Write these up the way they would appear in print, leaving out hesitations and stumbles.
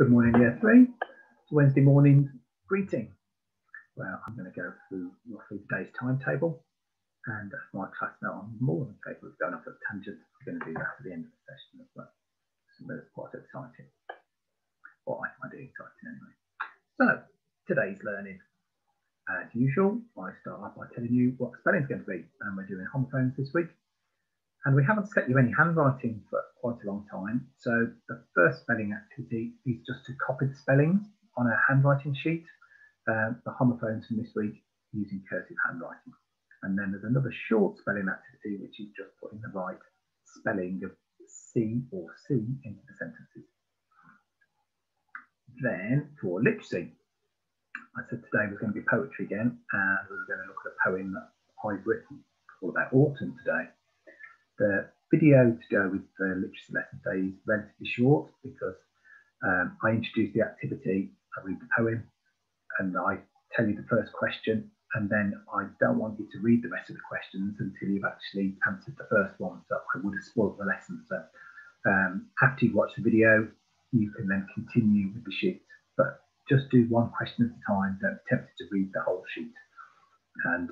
Good morning, Year 3. It's Wednesday morning greeting. Well, I'm going to go through roughly today's timetable, and as my class now, I'm more than capable of going off at tangents. I'm going to do that at the end of the session as well. So that's quite exciting. Or I find it exciting anyway. So, today's learning. As usual, I start off by telling you what spelling is going to be, and we're doing homophones this week. And we haven't set you any handwriting for quite a long time. So the first spelling activity is just to copy the spellings on a handwriting sheet, the homophones from this week using cursive handwriting. And then there's another short spelling activity, which is just putting the right spelling of C or C into the sentences. Then for literacy, I said today was going to be poetry again, and we were going to look at a poem that I've written all about autumn today. The video to go with the literacy lesson today is relatively short because I introduce the activity, I read the poem, and I tell you the first question, and then I don't want you to read the rest of the questions until you've actually answered the first one, so I would have spoiled the lesson. So after you watch the video, you can then continue with the sheet, but just do one question at a time. Don't attempt to read the whole sheet. And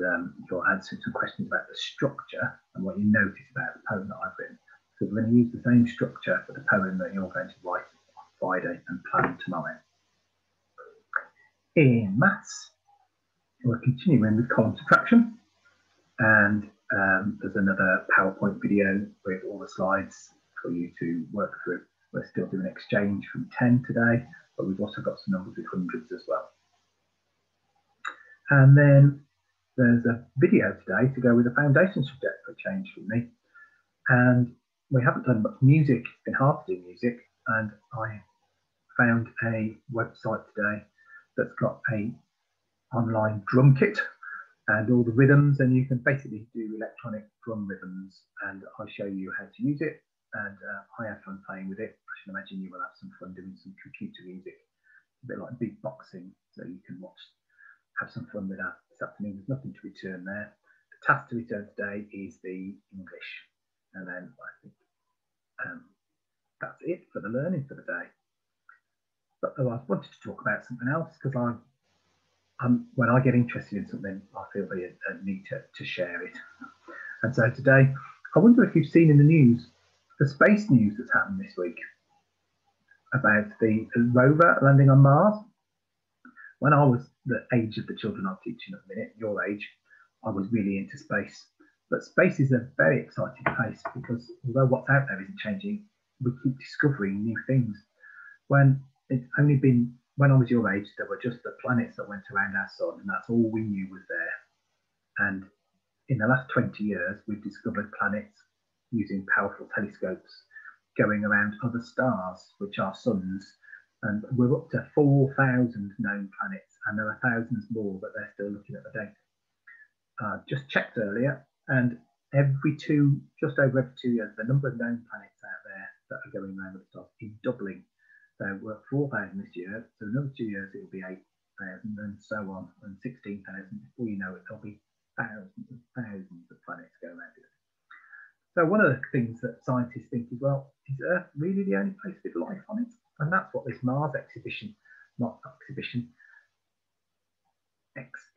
you'll answer some questions about the structure and what you notice about the poem that I've written. So we're going to use the same structure for the poem that you're going to write on Friday and plan tomorrow. In maths, we're continuing with column subtraction, and there's another PowerPoint video with all the slides for you to work through. We're still doing exchange from 10 today, but we've also got some numbers with hundreds as well. And then there's a video today to go with the foundation subject for a change for me. And we haven't done much music. It's been hard to do music. And I found a website today that's got a online drum kit and all the rhythms. And you can basically do electronic drum rhythms. And I'll show you how to use it. And I have fun playing with it. I should imagine you will have some fun doing some computer music. A bit like beatboxing, so you can have some fun with that this afternoon. There's nothing to return there. The task to return today is the English, and then I think that's it for the learning for the day. But I wanted to talk about something else because when I get interested in something, I feel the need to share it. And so today, I wonder if you've seen in the news the space news that's happened this week about the rover landing on Mars. When I was the age of the children I'm teaching at the minute, your age, I was really into space. But space is a very exciting place because although what's out there isn't changing, we keep discovering new things. When I was your age, there were just the planets that went around our sun, and that's all we knew was there. And in the last 20 years, we've discovered planets using powerful telescopes going around other stars, which are suns. And we're up to 4,000 known planets, and there are thousands more, but they're still looking at the data. Just checked earlier, and just over every 2 years, the number of known planets out there that are going around the stars is doubling. So we're at 4,000 this year, so another 2 years it will be 8,000, and so on, and 16,000. Before you know it, there'll be thousands and thousands of planets going around it. So one of the things that scientists think is, well, is Earth really the only place with life on it? And that's what this Mars expedition,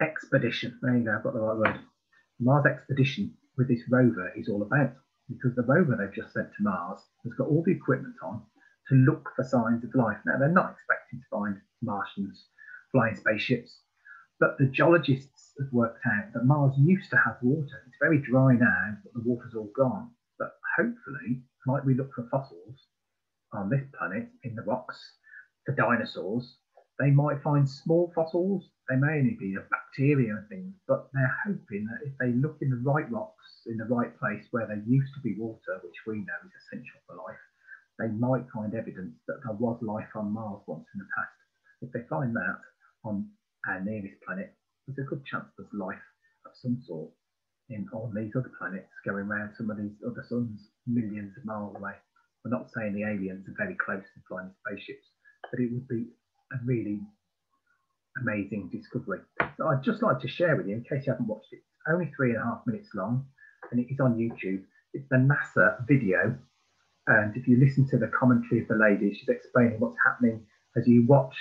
expedition, there you go, I've got the right word. Mars expedition with this rover is all about, because the rover they've just sent to Mars has got all the equipment on to look for signs of life. Now, they're not expecting to find Martians flying spaceships, but the geologists have worked out that Mars used to have water. It's very dry now, but the water's all gone. But hopefully, like we look for fossils on this planet in the rocks for dinosaurs, they might find small fossils. They may only be of bacteria and things, but they're hoping that if they look in the right rocks, in the right place where there used to be water, which we know is essential for life, they might find evidence that there was life on Mars once in the past. If they find that on our nearest planet, there's a good chance there's life of some sort on these other planets going around some of these other suns millions of miles away. We're not saying the aliens are very close to flying spaceships, but it would be a really amazing discovery. So I'd just like to share with you, in case you haven't watched it, it's only 3.5 minutes long, and it is on YouTube. It's the NASA video, and if you listen to the commentary of the lady, she's explaining what's happening as you watch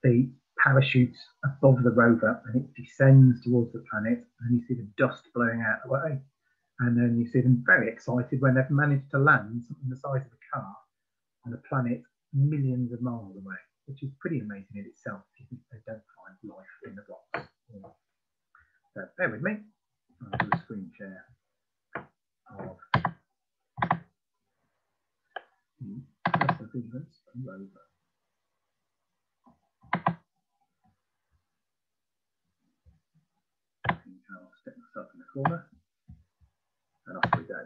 the parachute above the rover and it descends towards the planet, and you see the dust blowing out the way. And then you see them very excited when they've managed to land something the size of a car on a planet millions of miles away, which is pretty amazing in itself if they don't find life in the rocks. So bear with me. I'll do a screen share of the Perseverance rover. I'll stick myself in the corner and off we go.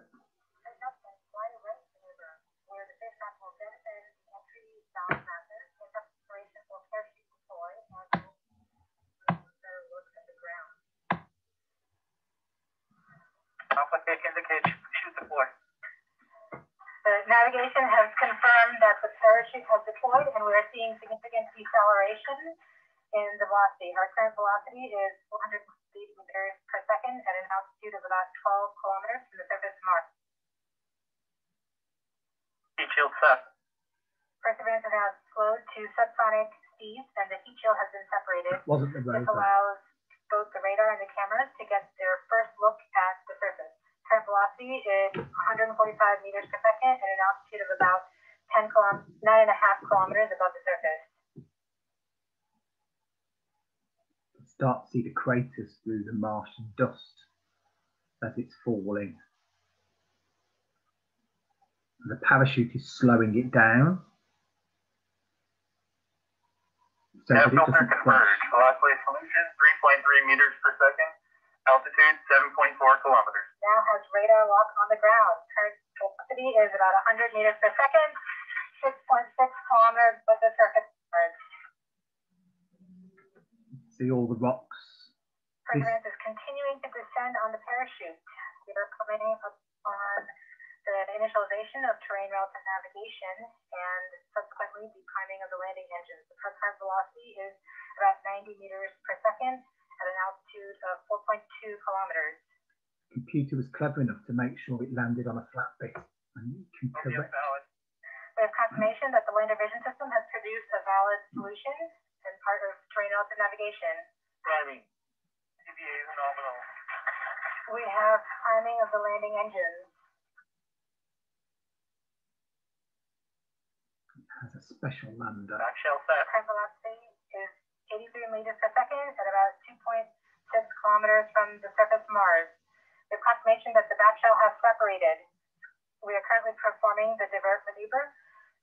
Indicates shoot deploy. The navigation has confirmed that the parachute has deployed, and we are seeing significant deceleration in the velocity. Our current velocity is 480 meters per second at an altitude of about 12 kilometers from the surface of Mars. Heat shield set. Perseverance has now slowed to subsonic speeds, and the heat shield has been separated. Wasn't the rover. This allows both the radar and the cameras to get their first look at the surface. Current velocity is 145 meters per second at an altitude of about 9.5 kilometers above the surface. Start to see the craters through the Martian dust as it's falling. The parachute is slowing it down. So that it doesn't crash. Velocity solution 3.3 meters per second. Altitude 7.4 kilometers. Now has radar lock on the ground. Current velocity is about 100 meters per second, 6.6 kilometers above the surface. See all the rocks. Perseverance is continuing to descend on the parachute. We are coming up on the initialization of terrain relative navigation and subsequently the priming of the landing engines. The current velocity is about 90 meters per second at an altitude of 4.2 kilometers. The computer was clever enough to make sure it landed on a flat bit. And you can correct. We have confirmation that the lander vision system has produced a valid solution and part of terrain relative navigation. Priming. CPA is nominal. We have priming of the landing engines. It has a special lander. Back shell set. Current velocity is 83 meters per second at about 2.6 kilometers from the surface of Mars. We have confirmation that the back shell has separated. We are currently performing the divert maneuver.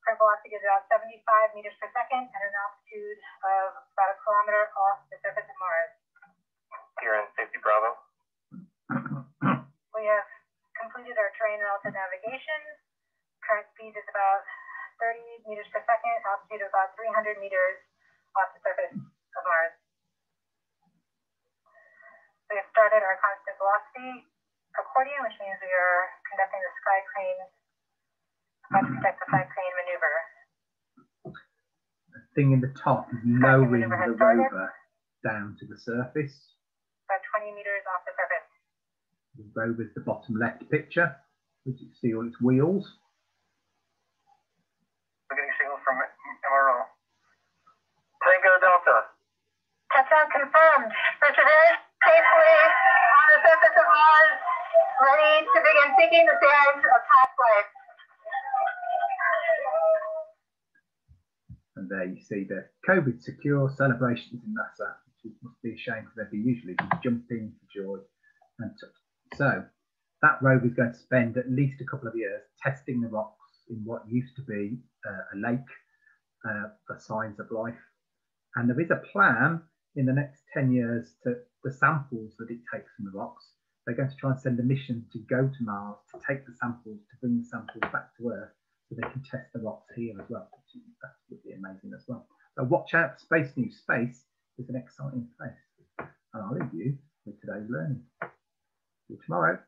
Current velocity is about 75 meters per second at an altitude of about a kilometer off the surface of Mars. Here in safety Bravo. We have completed our terrain relative navigation. Current speed is about 30 meters per second, altitude of about 300 meters off the surface of Mars. We have started our constant velocity accordion, which means we are conducting the sky crane, about to conduct the sky crane maneuver. The thing in the top is lowering the rover down to the surface. About 20 meters off the surface. The rover's the bottom left picture, which you see all its wheels. We're getting signals from MRO. Tango Delta. Touchdown confirmed. Perseverance safely on the surface of Mars, ready to begin seeking the sands of past life. And there you see the COVID secure celebrations in NASA, which must be a shame because they'd be usually just jumping for joy. And so that rover is going to spend at least a couple of years testing the rocks in what used to be a lake for signs of life. And there is a plan in the next 10 years to the samples that it takes from the rocks. They're going to try and send a mission to go to Mars to take the samples, to bring the samples back to Earth so they can test the rocks here as well. That would be amazing as well. So watch out, Space News. Space is an exciting place. And I'll leave you with today's learning. See you tomorrow.